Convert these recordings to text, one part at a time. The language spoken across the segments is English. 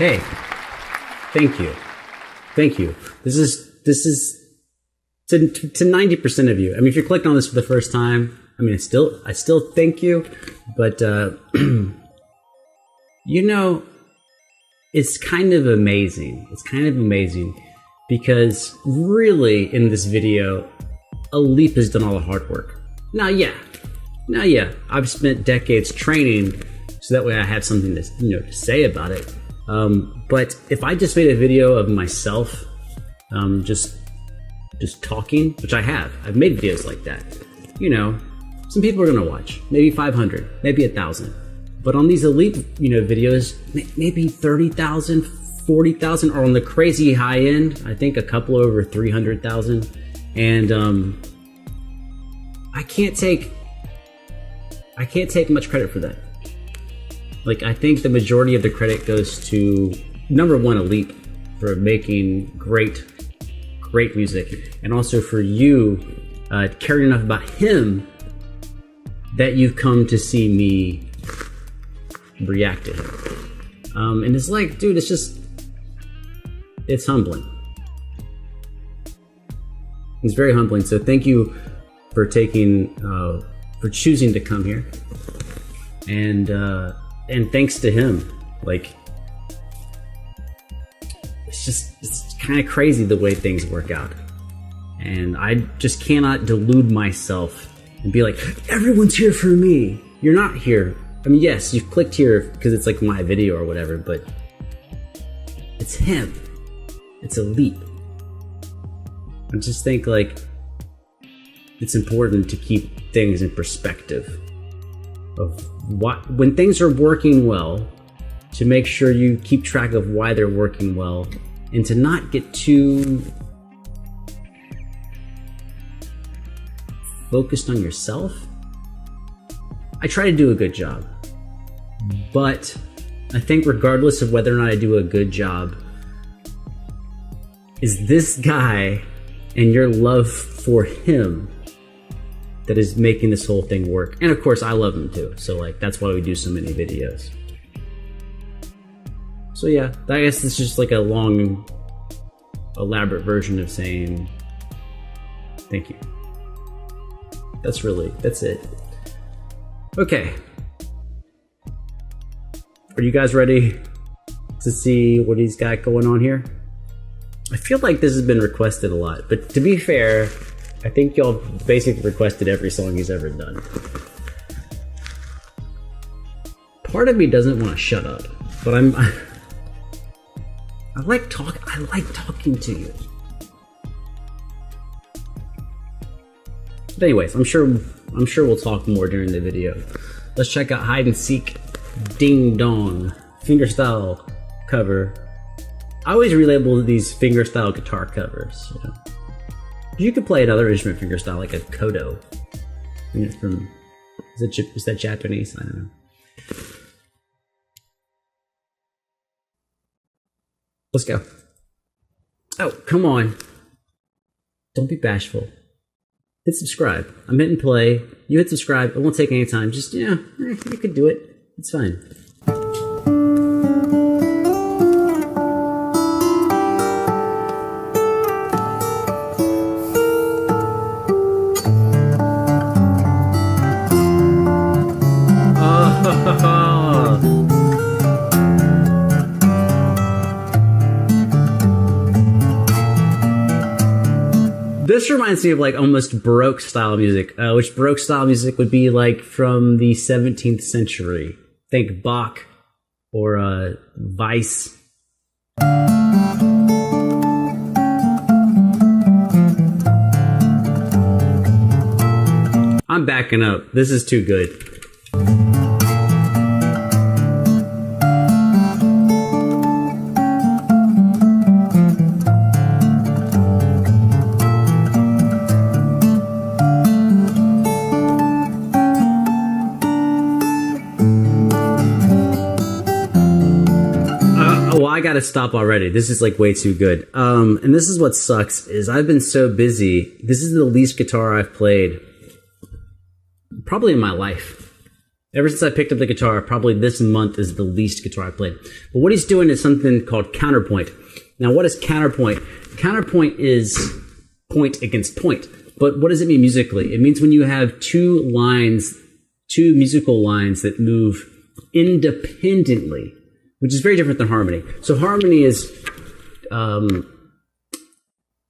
Hey, thank you. Thank you. This is to 90% of you. I mean, if you're clicking on this for the first time, I mean, I still thank you, but, you know, it's kind of amazing. It's kind of amazing because really in this video, Alip has done all the hard work. Now, yeah, I've spent decades training so that way I have something to, to say about it. But if I just made a video of myself, just talking, which I have, I've made videos like that, some people are gonna watch, maybe 500, maybe 1,000. But on these Alip, videos, maybe 30,000, 40,000, or on the crazy high end, I think a couple over 300,000. And I can't take much credit for that. Like, I think the majority of the credit goes to number one, Alip, for making great music, and also for you caring enough about him that you've come to see me react to him. And it's like, dude, it's humbling. It's very humbling. So thank you for for choosing to come here. And thanks to him, like, it's kind of crazy the way things work out. And I just cannot delude myself and be like, everyone's here for me. You're not here. I mean, yes, you've clicked here because it's like my video or whatever, but it's him. It's Alip. I just think, like, it's important to keep things in perspective of when things are working well, to make sure you keep track of why they're working well, and to not get too focused on yourself. I try to do a good job, but I think regardless of whether or not I do a good job, is this guy and your love for him that is making this whole thing work. And of course I love him too, so like that's why we do so many videos. So yeah, I guess it's just like a long elaborate version of saying thank you. That's it. Okay. Are you guys ready to see what he's got going on here? I feel like this has been requested a lot, but to be fair, I think y'all basically requested every song he's ever done. Part of me doesn't want to shut up, but I like talking to you. But anyways, I'm sure we'll talk more during the video. Let's check out Hide and Seek Ding Dong fingerstyle cover. I always relabel these fingerstyle guitar covers. You could play another instrument fingerstyle, like a kodo. Is that Japanese? I don't know. Let's go. Oh, come on. Don't be bashful. Hit subscribe. I'm hitting play. You hit subscribe. It won't take any time. Just, you could do it. It's fine. This reminds me of like almost Baroque style music, which Baroque style music would be like from the 17th century. Think Bach or Weiss. I'm backing up. This is too good. I gotta stop already. This is like way too good. And this is what sucks is I've been so busy. This is the least guitar I've played probably in my life. Ever since I picked up the guitar, probably this month is the least guitar I played. But what he's doing is something called counterpoint. Now, what is counterpoint? Counterpoint is point against point. But what does it mean musically? It means when you have two musical lines that move independently, which is very different than harmony. So harmony is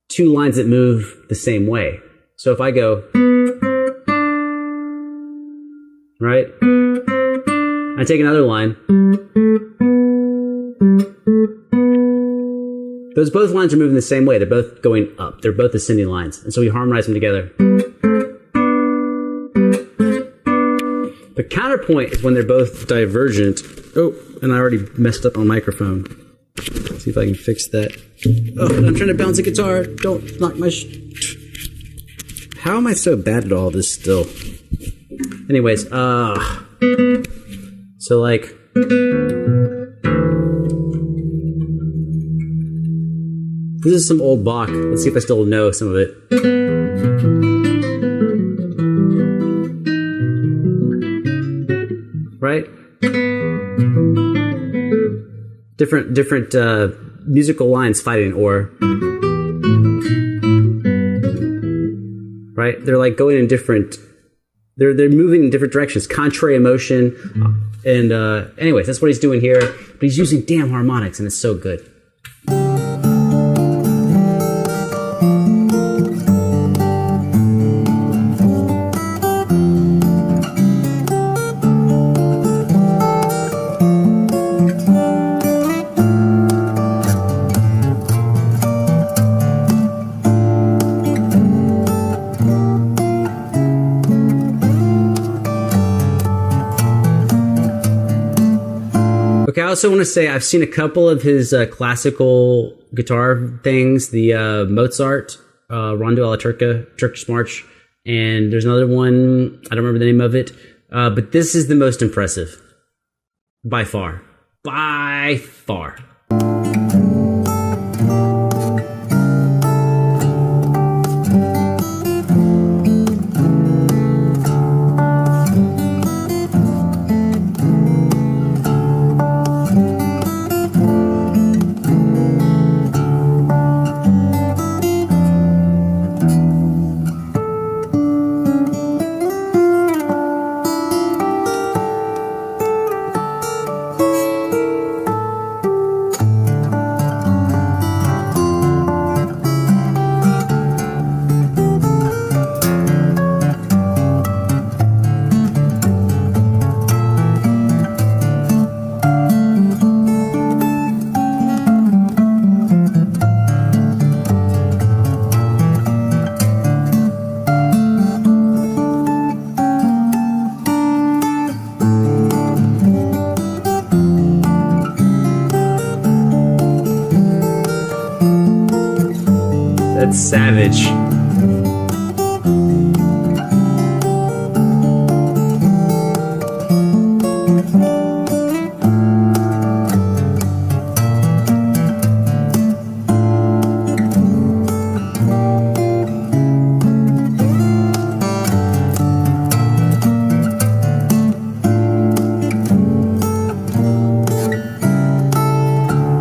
two lines that move the same way. So if I go, right? I take another line. Those both lines are moving the same way. They're both going up. They're both ascending lines. And so we harmonize them together. The counterpoint is when they're both divergent. Oh, and I already messed up my microphone. Let's see if I can fix that. Oh, I'm trying to bounce a guitar. Don't knock my How am I so bad at all this still? Anyways, so like, this is some old Bach. Let's see if I still know some of it. Right? Different musical lines fighting, or right? They're like going in different. They're moving in different directions, contrary emotion, and anyways, that's what he's doing here. But he's using damn harmonics, and it's so good. Okay, I also want to say I've seen a couple of his classical guitar things, the Mozart, Rondo alla Turca, Turkish March, and there's another one, I don't remember the name of it, but this is the most impressive, by far. By far. That's savage.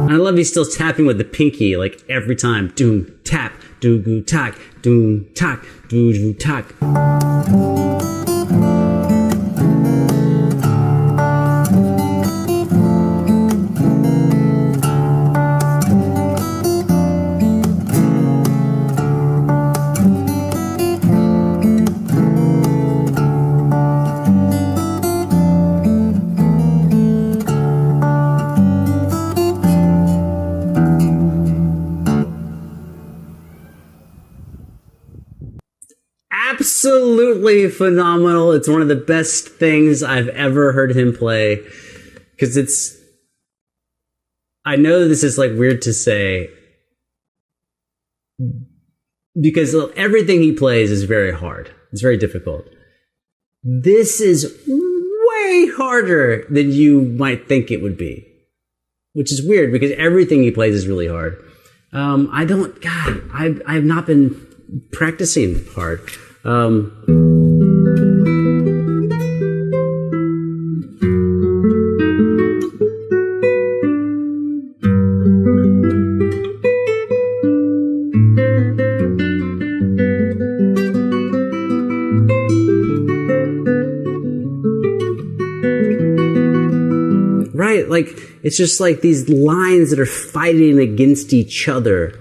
I love he's still tapping with the pinky like every time. Doom, tap, doo tak, doom, tak, doo tak. Absolutely phenomenal. It's one of the best things I've ever heard him play. Because I know this is like weird to say, because everything he plays is very hard. It's very difficult. This is way harder than you might think it would be, which is weird because everything he plays is really hard. I've not been practicing hard. Like, it's just like these lines that are fighting against each other,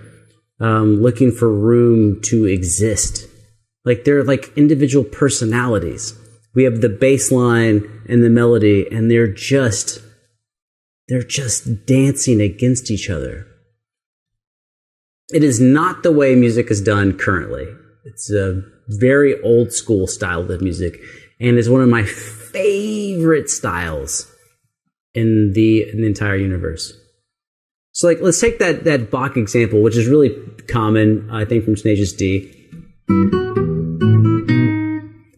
looking for room to exist. Like, they're like individual personalities. We have the bass line and the melody, and they're just dancing against each other. It is not the way music is done currently. It's a very old school style of music, and it's one of my favorite styles in the entire universe. So, like, let's take that Bach example, which is really common, I think, from Tenacious D.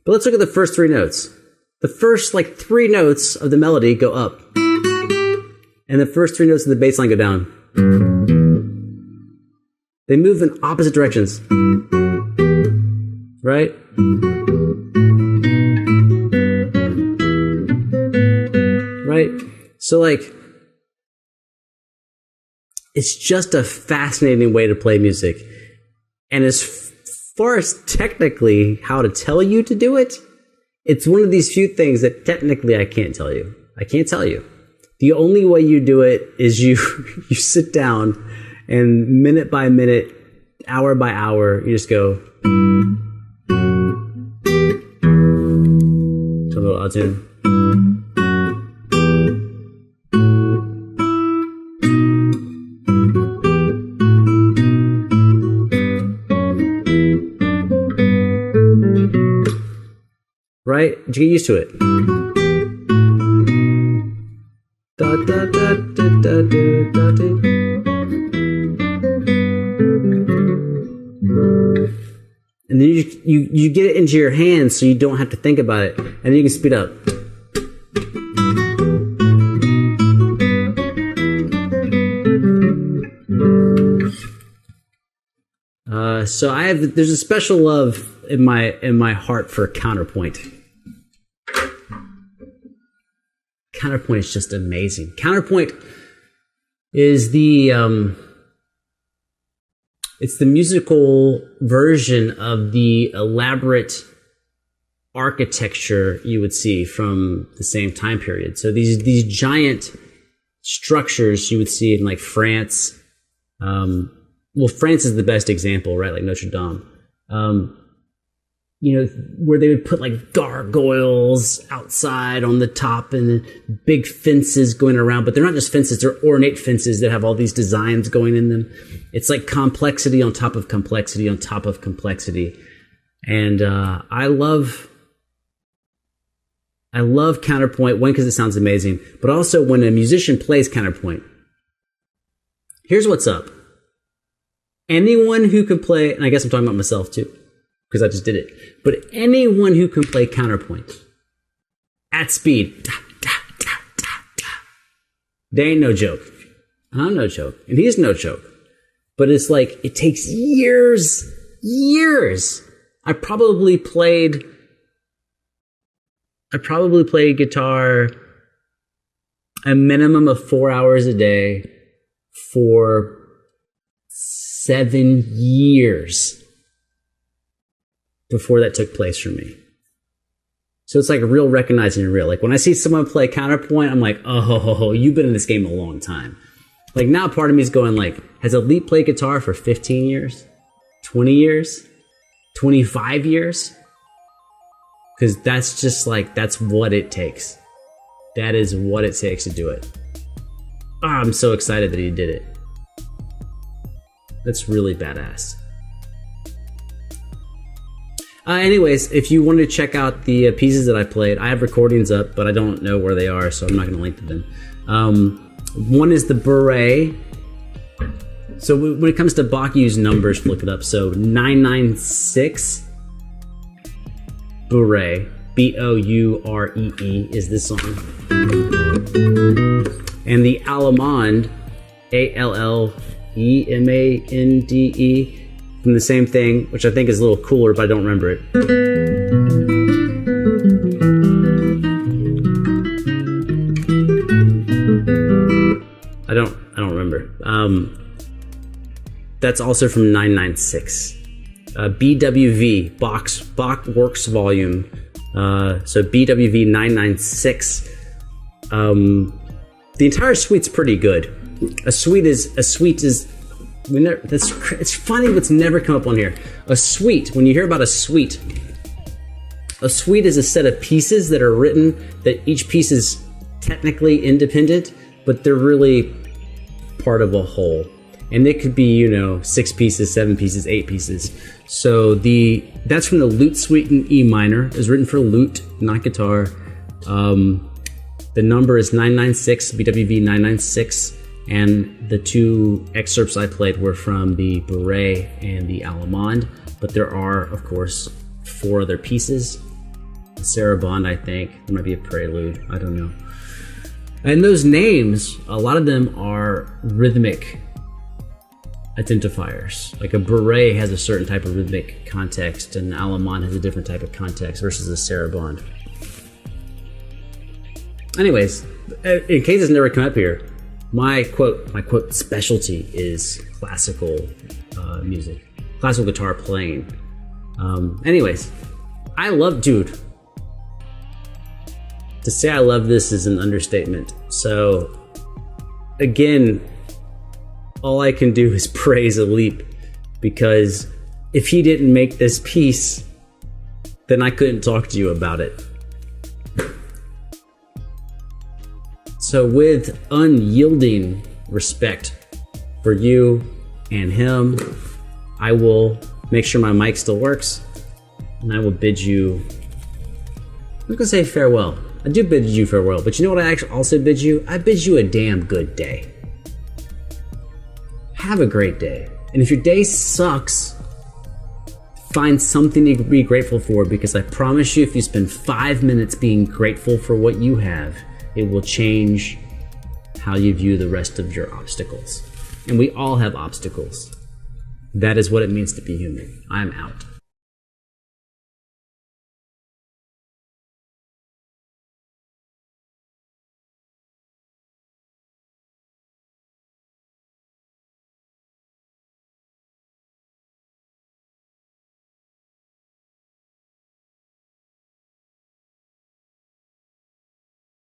But let's look at the first three notes. The first, like, three notes of the melody go up, and the first three notes of the bass line go down. They move in opposite directions, right? Right? So, like, it's just a fascinating way to play music. And as far as technically how to tell you to do it, it's one of these few things that technically I can't tell you. I can't tell you. The only way you do it is you sit down and minute by minute, hour by hour, you just go. Turn a little auto tune. Right? You get used to it. Da, da, da, da, da, da, da. And then you get it into your hands so you don't have to think about it. And then you can speed up. So there's a special love in my heart for counterpoint. Counterpoint is just amazing. Counterpoint is it's the musical version of the elaborate architecture you would see from the same time period. So these giant structures you would see in like France. Well, France is the best example, right? Like Notre Dame. You know, where they would put like gargoyles outside on the top and then big fences going around. But they're not just fences, they're ornate fences that have all these designs going in them. It's like complexity on top of complexity on top of complexity. And I love counterpoint, one, because it sounds amazing, but also when a musician plays counterpoint. Here's what's up. Anyone who can play, and I guess I'm talking about myself too, because I just did it. But anyone who can play counterpoint at speed, they ain't no joke. I'm no joke, and he's no joke. But it's like, it takes years. I probably played guitar a minimum of 4 hours a day for 7 years before that took place for me. So it's like real recognizing real. Like when I see someone play counterpoint, I'm like, oh, you've been in this game a long time. Like now part of me is going like, has Alip played guitar for 15 years? 20 years? 25 years? Because that's just like, that's what it takes. That is what it takes to do it. Oh, I'm so excited that he did it. That's really badass. Anyways, if you wanted to check out the pieces that I played, I have recordings up, but I don't know where they are, so I'm not going to link to them. One is the beret. So when it comes to Bach, you use numbers to look it up. So 996 beret, Bouree, is this song. And the Allemande, Allemande, from the same thing, which I think is a little cooler, but I don't remember it. I don't remember. That's also from 996. BWV, Bach Works Volume. So BWV 996. The entire suite's pretty good. A suite is it's funny what's never come up on here. A suite, when you hear about a suite is a set of pieces that are written, that each piece is technically independent, but they're really part of a whole. And it could be, 6 pieces, 7 pieces, 8 pieces. So that's from the lute suite in E minor. It was written for lute, not guitar. The number is 996, BWV 996. And the 2 excerpts I played were from the Beret and the Allemande. But there are, of course, 4 other pieces. The Sarabande, I think. There might be a prelude. I don't know. And those names, a lot of them are rhythmic identifiers. Like a beret has a certain type of rhythmic context, and an Allemande has a different type of context versus a Sarabande. Anyways, in case it's never come up here, my quote specialty is classical music, classical guitar playing. Anyways, dude. To say I love this is an understatement. So, again, all I can do is praise Alip, because if he didn't make this piece, then I couldn't talk to you about it. So with unyielding respect for you and him, I will make sure my mic still works, and I will bid you, I'm not gonna say farewell. I do bid you farewell, but you know what I actually also bid you? I bid you a damn good day. Have a great day. And if your day sucks, find something to be grateful for, because I promise you, if you spend 5 minutes being grateful for what you have, it will change how you view the rest of your obstacles. And we all have obstacles. That is what it means to be human. I'm out.